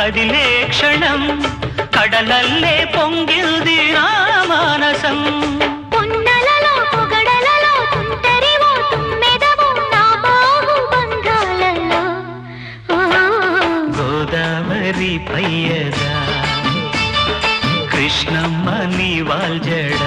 కదిలే క్షణం కడలల్లే పొంగిల్ది నా మానసం పొన్నలలో పొగడలలో తుంటరివో తుమ్మెదవో నా బాహు బంధాలలో గోదావరి పయ్యదా కృష్ణమ్మ నీ వాల్జడ